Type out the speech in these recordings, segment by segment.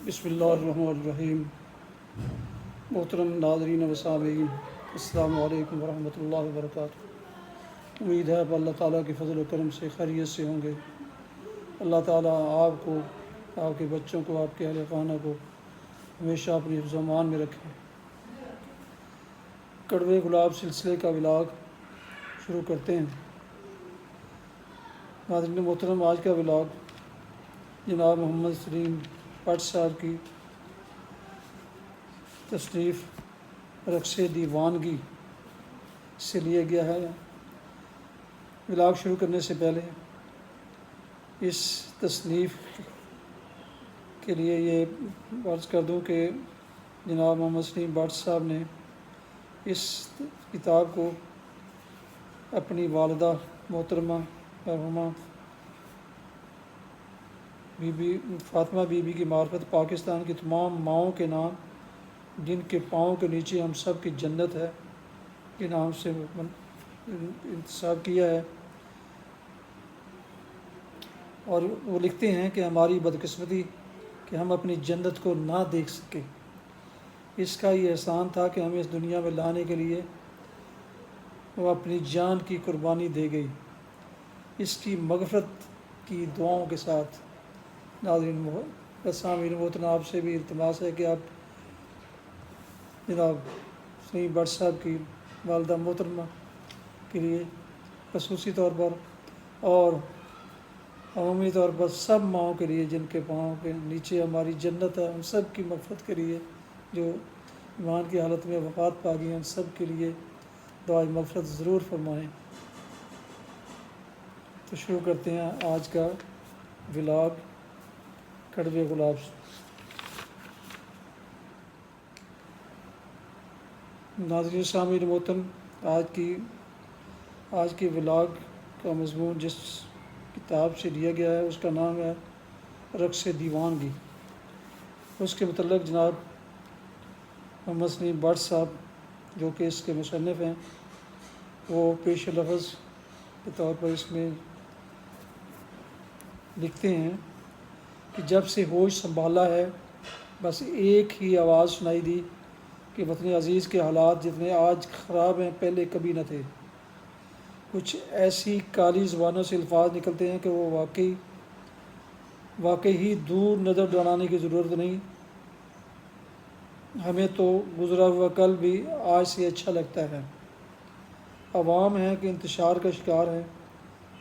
بسم اللہ الرحمن الرحیم۔ محترم ناظرین و سامعین، السلام علیکم ورحمۃ اللہ وبرکاتہ۔ امید ہے اللہ تعالیٰ کے فضل و کرم سے خیریت سے ہوں گے۔ اللہ تعالیٰ آپ کو، آپ کے بچوں کو، آپ کے اہل خانہ کو ہمیشہ اپنی حفظ و امان میں رکھیں۔ کڑوے گلاب سلسلے کا ولاگ شروع کرتے ہیں۔ ناظرین محترم، آج کا ولاگ جناب محمد سلیم بٹ صاحب کی تصنیف رقص دیوانگی سے لیا گیا ہے۔ ولاگ شروع کرنے سے پہلے اس تصنیف کے لیے یہ عرض کر دوں کہ جناب محمد سلیم بٹ صاحب نے اس کتاب کو اپنی والدہ محترمہ مرحومہ بی بی فاطمہ بی بی کی معرفت پاکستان کی تمام ماؤں کے نام جن کے پاؤں کے نیچے ہم سب کی جنت ہے کے نام سے انتساب کیا ہے، اور وہ لکھتے ہیں کہ ہماری بدقسمتی کہ ہم اپنی جنت کو نہ دیکھ سکے۔ اس کا یہ احسان تھا کہ ہمیں اس دنیا میں لانے کے لیے وہ اپنی جان کی قربانی دے گئی۔ اس کی مغفرت کی دعاؤں کے ساتھ ناظرین سامعین محترم، آپ سے بھی التماس ہے کہ آپ جناب سلیم بٹ صاحب کی والدہ محترمہ کے لیے خصوصی طور پر اور عمومی طور پر سب ماؤں کے لیے جن کے پاؤں کے نیچے ہماری جنت ہے، ان سب کی مغفرت کے لیے، جو ایمان کی حالت میں وفات پا گئی ہیں، ان سب کے لیے دعائے مغفرت ضرور فرمائیں۔ تو شروع کرتے ہیں آج کا ولاگ کڑوے گلاب سے۔ ناظرین سامعین محترم، آج کی ولاگ کا مضمون جس کتاب سے لیا گیا ہے اس کا نام ہے رقص دیوانگی۔ اس کے متعلق جناب محمد سلیم بٹ صاحب جو کہ اس کے مصنف ہیں، وہ پیش لفظ کے طور پر اس میں لکھتے ہیں کہ جب سے ہوش سنبھالا ہے بس ایک ہی آواز سنائی دی کہ وطن عزیز کے حالات جتنے آج خراب ہیں پہلے کبھی نہ تھے۔ کچھ ایسی کالی زبانوں سے الفاظ نکلتے ہیں کہ وہ واقعی دور نظر دوڑانے کی ضرورت نہیں۔ ہمیں تو گزرا ہوا کل بھی آج سے اچھا لگتا ہے۔ عوام ہیں کہ انتشار کا شکار ہیں،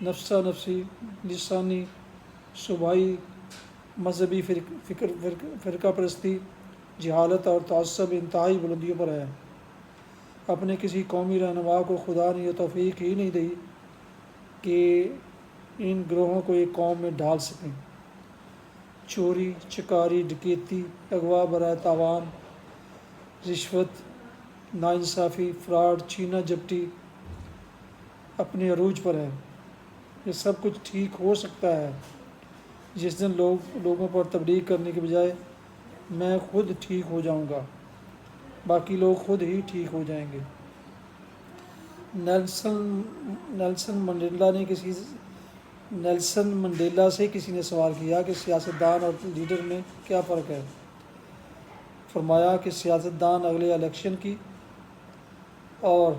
نفسا نفسی، لسانی، صوبائی، مذہبی فرقہ پرستی، جہالت اور تعصب انتہائی بلندیوں پر ہے۔ اپنے کسی قومی رہنما کو خدا نے یہ توفیق ہی نہیں دی کہ ان گروہوں کو ایک قوم میں ڈھال سکیں۔ چوری، چکاری، ڈکیتی، اغوا برائے تاوان، رشوت، ناانصافی، فراڈ، چھینا جھپٹی اپنے عروج پر ہے۔ یہ سب کچھ ٹھیک ہو سکتا ہے جس دن لوگوں پر تبلیغ کرنے کے بجائے میں خود ٹھیک ہو جاؤں گا، باقی لوگ خود ہی ٹھیک ہو جائیں گے۔ نیلسن منڈیلا سے کسی نے سوال کیا کہ سیاستدان اور لیڈر میں کیا فرق ہے؟ فرمایا کہ سیاستدان اگلے الیکشن کی اور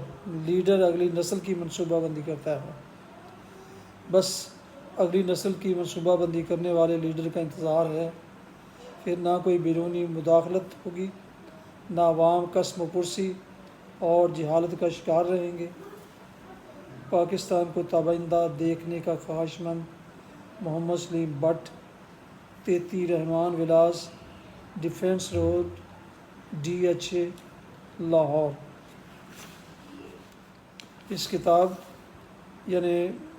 لیڈر اگلی نسل کی منصوبہ بندی کرتا ہے۔ بس اگلی نسل کی منصوبہ بندی کرنے والے لیڈر کا انتظار ہے، پھر نہ کوئی بیرونی مداخلت ہوگی، نہ عوام قسم و پرسی اور جہالت کا شکار رہیں گے۔ پاکستان کو تابندہ دیکھنے کا خواہش مند Muhammad Saleem Butt, 33 Rehman villas, defence road, DHA، Lahore. اس کتاب یعنی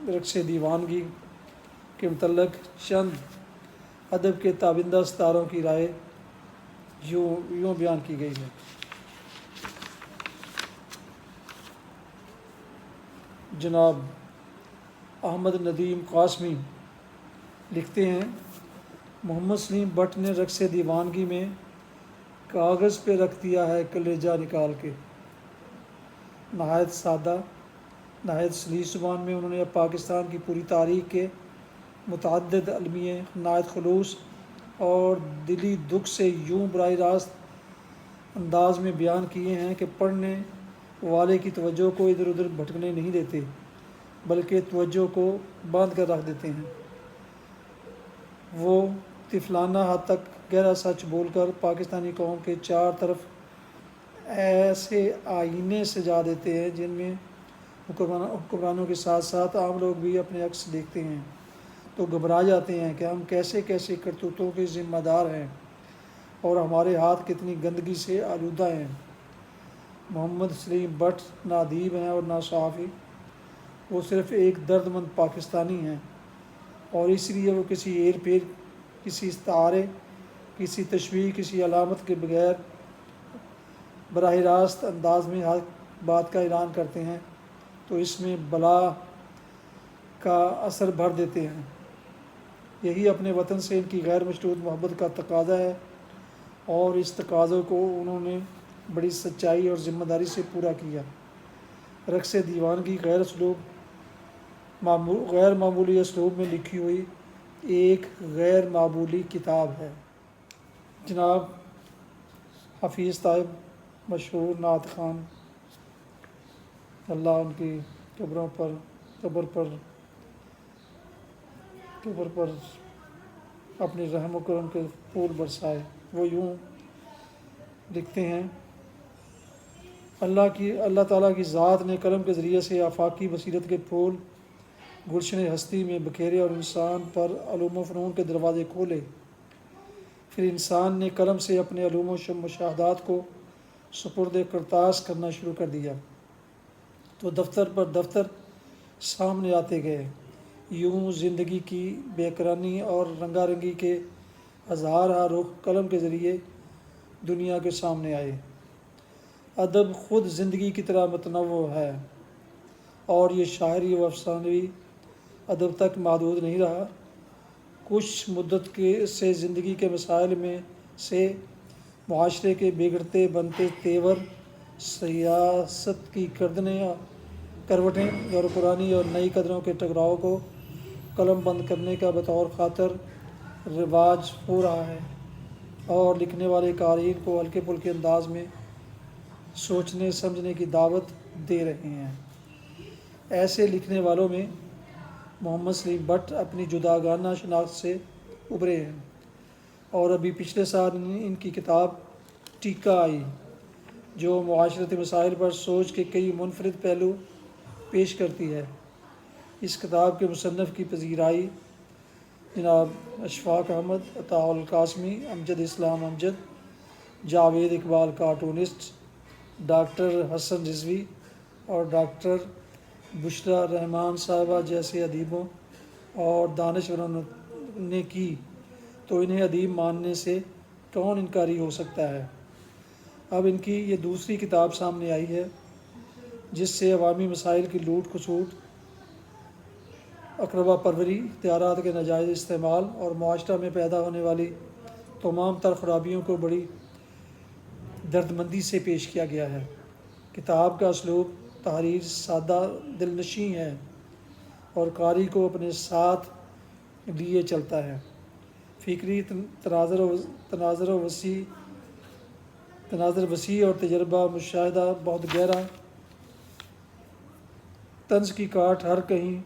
رقص دیوانگی کے متعلق چند ادب کے تابندہ ستاروں کی رائے یوں بیان کی گئی ہے۔ جناب احمد ندیم قاسمی لکھتے ہیں، محمد سلیم بٹ نے رقص دیوانگی میں کاغذ پہ رکھ دیا ہے کلیجہ نکال کے۔ نہایت سادہ، نہایت سلیس زبان میں انہوں نے پاکستان کی پوری تاریخ کے متعدد المیے نہایت خلوص اور دلی دکھ سے یوں براہ راست انداز میں بیان کیے ہیں کہ پڑھنے والے کی توجہ کو ادھر ادھر بھٹکنے نہیں دیتے، بلکہ توجہ کو باندھ کر رکھ دیتے ہیں۔ وہ طفلانہ حد تک گہرا سچ بول کر پاکستانی قوم کے چار طرف ایسے آئینے سجا دیتے ہیں جن میں حکمرانوں کے ساتھ ساتھ عام لوگ بھی اپنے عکس دیکھتے ہیں تو گھبرا جاتے ہیں کہ ہم کیسے کیسے کرتوتوں کے ذمہ دار ہیں اور ہمارے ہاتھ کتنی گندگی سے آلودہ ہیں۔ محمد سلیم بٹ نہ ادیب ہیں اور نہ صحافی، وہ صرف ایک درد مند پاکستانی ہیں، اور اس لیے وہ کسی ہیر پھیر، کسی استعارے، کسی تشبیہ، کسی علامت کے بغیر براہ راست انداز میں حق بات کا اعلان کرتے ہیں تو اس میں بلا کا اثر بھر دیتے ہیں۔ یہی اپنے وطن سے ان کی غیر مشروط محبت کا تقاضا ہے، اور اس تقاضے کو انہوں نے بڑی سچائی اور ذمہ داری سے پورا کیا۔ رقص دیوانگی غیر معمولی اسلوب میں لکھی ہوئی ایک غیر معمولی کتاب ہے۔ جناب حفیظ طیب، مشہور نعت خوان، اللہ ان کی قبر پر اپنی رحم و کرم کے پھول برسائے، وہ یوں لکھتے ہیں: اللہ تعالیٰ کی ذات نے قلم کے ذریعے سے آفاقی بصیرت کے پھول گلشن ہستی میں بکھیرے اور انسان پر علوم و فنون کے دروازے کھولے۔ پھر انسان نے قلم سے اپنے علوم و مشاہدات کو سپرد کرتاس کرنا شروع کر دیا، تو دفتر پر دفتر سامنے آتے گئے۔ یوں زندگی کی بے قراری اور رنگا رنگی کے ہزار رخ قلم کے ذریعے دنیا کے سامنے آئے۔ ادب خود زندگی کی طرح متنوع ہے، اور یہ شاعری و افسانوی ادب تک محدود نہیں رہا۔ کچھ مدت سے زندگی کے مسائل میں سے معاشرے کے بگڑتے بنتے تیور، سیاست کی کروٹیں اور پرانی اور نئی قدروں کے ٹکراؤ کو قلم بند کرنے کا بطور خاطر رواج ہو رہا ہے، اور لکھنے والے قارئین کو ہلکے پھلکے انداز میں سوچنے سمجھنے کی دعوت دے رہے ہیں۔ ایسے لکھنے والوں میں محمد سلیم بٹ اپنی جداگانہ شناخت سے ابھرے ہیں، اور ابھی پچھلے سال ان کی کتاب ٹیکہ آئی، جو معاشرتی مسائل پر سوچ کے کئی منفرد پہلو پیش کرتی ہے۔ اس کتاب کے مصنف کی پذیرائی جناب اشفاق احمد، عطاء القاسمی، امجد اسلام امجد، جاوید اقبال کارٹونسٹ، ڈاکٹر حسن رضوی اور ڈاکٹر بشریٰ رحمان صاحبہ جیسے ادیبوں اور دانشوروں نے کی، تو انہیں ادیب ماننے سے کون انکاری ہو سکتا ہے۔ اب ان کی یہ دوسری کتاب سامنے آئی ہے، جس سے عوامی مسائل کی لوٹ کھسوٹ، اقربا پروری، اختیارات کے ناجائز استعمال اور معاشرہ میں پیدا ہونے والی تمام تر خرابیوں کو بڑی دردمندی سے پیش کیا گیا ہے۔ کتاب کا اسلوب تحریر سادہ دل نشیں ہے اور قاری کو اپنے ساتھ لیے چلتا ہے۔ فکری تناظر وسیع اور تجربہ مشاہدہ بہت گہرا۔ طنز کی کاٹ ہر کہیں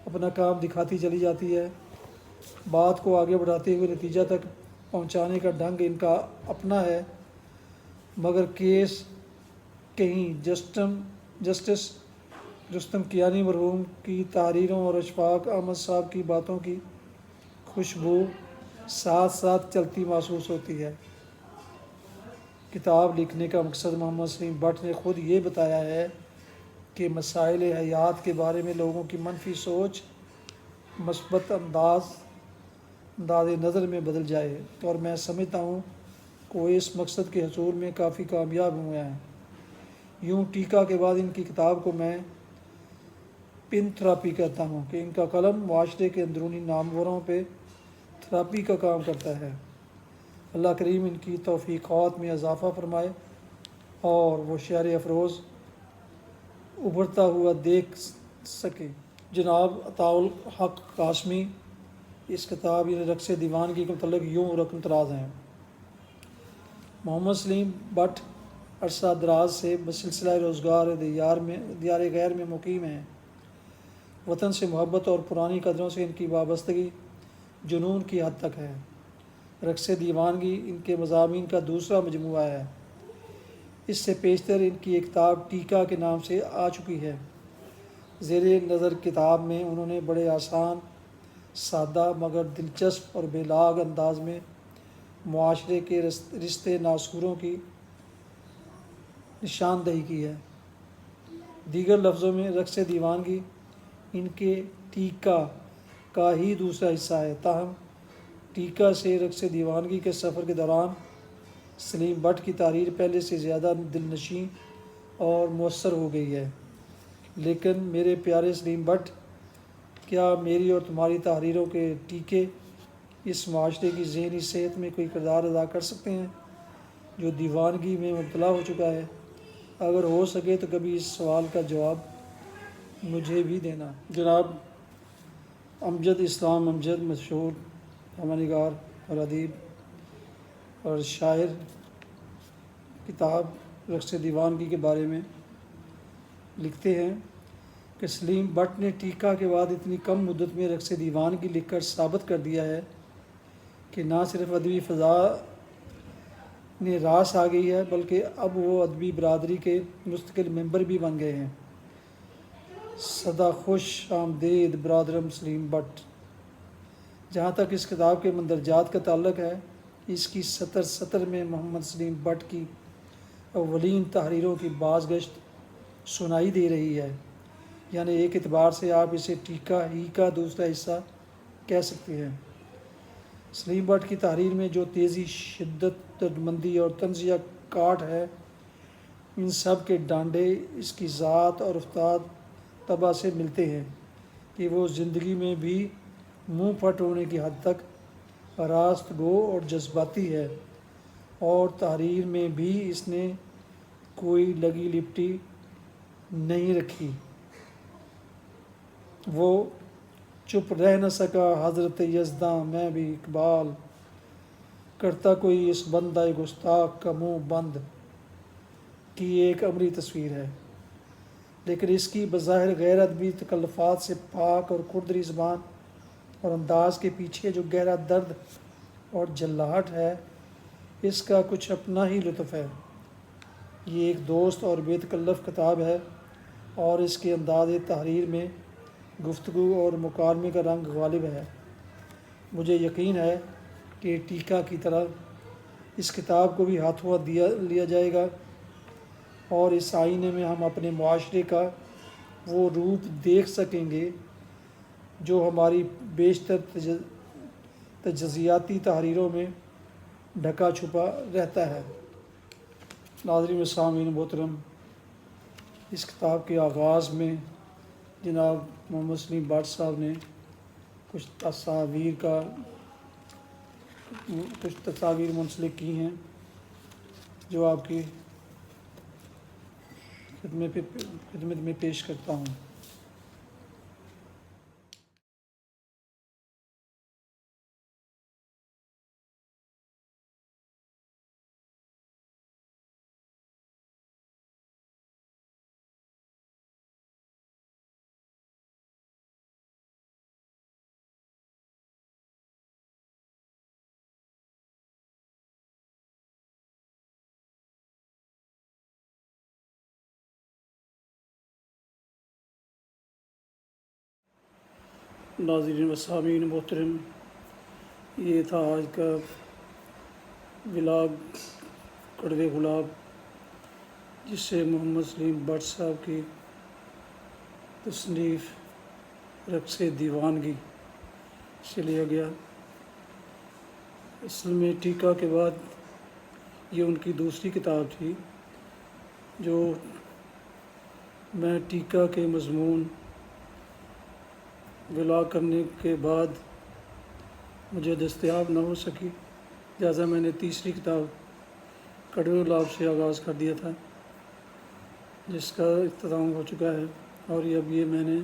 اپنا کام دکھاتی چلی جاتی ہے۔ بات کو آگے بڑھاتے ہوئے نتیجہ تک پہنچانے کا ڈھنگ ان کا اپنا ہے، مگر کیس کہیں جسٹس رستم کیانی مرحوم کی تحریروں اور اشفاق احمد صاحب کی باتوں کی خوشبو ساتھ ساتھ چلتی محسوس ہوتی ہے۔ کتاب لکھنے کا مقصد محمد سلیم بٹ نے خود یہ بتایا ہے کہ مسائل حیات کے بارے میں لوگوں کی منفی سوچ مثبت انداز نظر میں بدل جائے، اور میں سمجھتا ہوں کہ وہ اس مقصد کے حصول میں کافی کامیاب ہوئے ہیں۔ یوں ٹیکہ کے بعد ان کی کتاب کو میں پن تھراپی کہتا ہوں کہ ان کا قلم معاشرے کے اندرونی ناموروں پہ تھراپی کا کام کرتا ہے۔ اللہ کریم ان کی توفیقات میں اضافہ فرمائے اور وہ شعر افروز ابھرتا ہوا دیکھ سکے۔ جناب عطاء الحق قاسمی، اس کتاب یعنی رقص دیوانگی کے متعلق یوں رقم تراز ہیں۔ محمد سلیم بٹ عرصہ دراز سے بسلسلہ روزگار دیار غیر میں مقیم ہیں۔ وطن سے محبت اور پرانی قدروں سے ان کی وابستگی جنون کی حد تک ہے۔ رقص دیوانگی ان کے مضامین کا دوسرا مجموعہ ہے۔ اس سے پیشتر ان کی ایک کتاب ٹیکہ کے نام سے آ چکی ہے۔ زیر نظر کتاب میں انہوں نے بڑے آسان، سادہ مگر دلچسپ اور بے لاگ انداز میں معاشرے کے رشتے ناصوروں کی نشاندہی کی ہے۔ دیگر لفظوں میں رقص دیوانگی ان کے ٹیکہ کا ہی دوسرا حصہ ہے، تاہم ٹیکہ سے رقص دیوانگی کے سفر کے دوران سلیم بٹ کی تحریر پہلے سے زیادہ دلنشیں اور مؤثر ہو گئی ہے۔ لیکن میرے پیارے سلیم بٹ، کیا میری اور تمہاری تحریروں کے ٹیکے اس معاشرے کی ذہنی صحت میں کوئی کردار ادا کر سکتے ہیں جو دیوانگی میں مبتلا ہو چکا ہے؟ اگر ہو سکے تو کبھی اس سوال کا جواب مجھے بھی دینا۔ جناب امجد اسلام امجد، مشہور ڈرامہ نگار اور ادیب اور شاعر، کتاب رقص دیوانگی کے بارے میں لکھتے ہیں کہ سلیم بٹ نے ٹیکہ کے بعد اتنی کم مدت میں رقص دیوانگی لکھ کر ثابت کر دیا ہے کہ نہ صرف ادبی فضا میں راس آ گئی ہے بلکہ اب وہ ادبی برادری کے مستقل ممبر بھی بن گئے ہیں۔ صدا خوش آمدید برادرم سلیم بٹ۔ جہاں تک اس کتاب کے مندرجات کا تعلق ہے، اس کی سطر میں محمد سلیم بٹ کی اولین تحریروں کی باز گشت سنائی دے رہی ہے، یعنی ایک اعتبار سے آپ اسے ٹیکہ ہی کا دوسرا حصہ کہہ سکتے ہیں۔ سلیم بٹ کی تحریر میں جو تیزی، شدت، دردمندی اور طنزیہ کاٹ ہے، ان سب کے ڈانڈے اس کی ذات اور افتاد طبع سے ملتے ہیں کہ وہ زندگی میں بھی منہ پھٹ ہونے کی حد تک راست گو اور جذباتی ہے، اور تحریر میں بھی اس نے کوئی لگی لپٹی نہیں رکھی۔ وہ چپ رہ نہ سکا حضرت یزداں میں بھی اقبال، کرتا کوئی اس بندہ گستاخ کا منہ بند، کی ایک عمری تصویر ہے۔ لیکن اس کی بظاہر غیر ادبی تکلفات سے پاک اور کھردری زبان اور انداز کے پیچھے جو گہرا درد اور جھلاہٹ ہے، اس کا کچھ اپنا ہی لطف ہے۔ یہ ایک دوست اور بے تکلف کتاب ہے، اور اس کے انداز تحریر میں گفتگو اور مکالمے کا رنگ غالب ہے۔ مجھے یقین ہے کہ ٹیکہ کی طرح اس کتاب کو بھی ہاتھوں ہاتھ لیا جائے گا، اور اس آئینے میں ہم اپنے معاشرے کا وہ روپ دیکھ سکیں گے جو ہماری بیشتر تجزیاتی تحریروں میں ڈھکا چھپا رہتا ہے۔ ناظرین و سامعین محترم، اس کتاب کے آغاز میں جناب محمد سلیم بٹ صاحب نے کچھ تصاویر منسلک کی ہیں جو آپ کی خدمت میں پیش کرتا ہوں۔ ناظرین و سامعین محترم، یہ تھا آج کا ولاگ کڑوے گلاب، جس سے محمد سلیم بٹ صاحب کی تصنیف رقص دیوانگی سے لیا گیا۔ اصل میں ٹیکہ کے بعد یہ ان کی دوسری کتاب تھی، جو میں ٹیکہ کے مضمون ولاگ کرنے کے بعد مجھے دستیاب نہ ہو سکی، لہٰذا میں نے تیسری کتاب کڑوے گلاب سے آغاز کر دیا تھا، جس کا اختتام ہو چکا ہے، اور اب یہ میں نے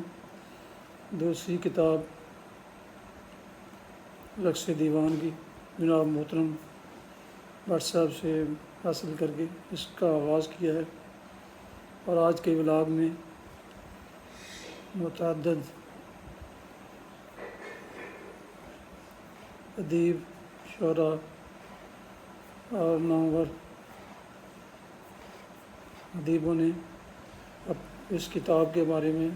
دوسری کتاب رقص دیوان کی جناب محترم بٹ صاحب سے حاصل کر کے اس کا آغاز کیا ہے، اور آج کے ولاگ میں متعدد ادیب، شعراء اور نامور ادیبوں نے اس کتاب کے بارے میں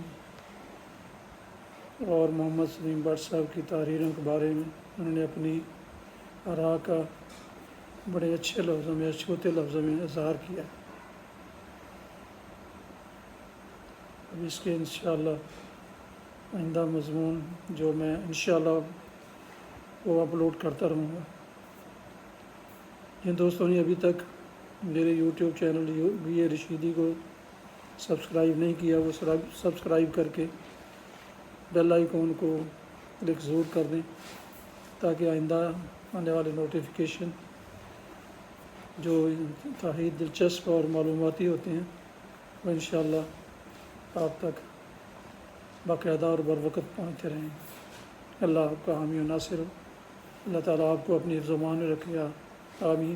اور محمد سلیم بٹ صاحب کی تحریروں کے بارے میں انہوں نے اپنی آراء کا بڑے اچھے لفظوں میں، چھوٹے لفظوں میں اظہار کیا۔ اب اس کے انشاءاللہ آئندہ مضمون جو میں انشاءاللہ وہ اپلوڈ کرتا رہوں گا۔ جن دوستوں نے ابھی تک میرے یوٹیوب چینل بی اے رشیدی کو سبسکرائب نہیں کیا، وہ سبسکرائب کر کے بیل آئیکن کو کلک ضرور کر دیں، تاکہ آئندہ آنے والے نوٹیفیکیشن جو انتہائی دلچسپ اور معلوماتی ہوتے ہیں وہ انشاءاللہ آپ تک باقاعدہ اور بروقت پہنچتے رہیں۔ اللہ آپ کا حامی و ناصر ہو، اللہ تعالیٰ آپ کو اپنی حفظ و امان میں رکھے۔ آمین۔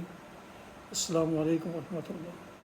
السلام علیکم ورحمۃ اللہ۔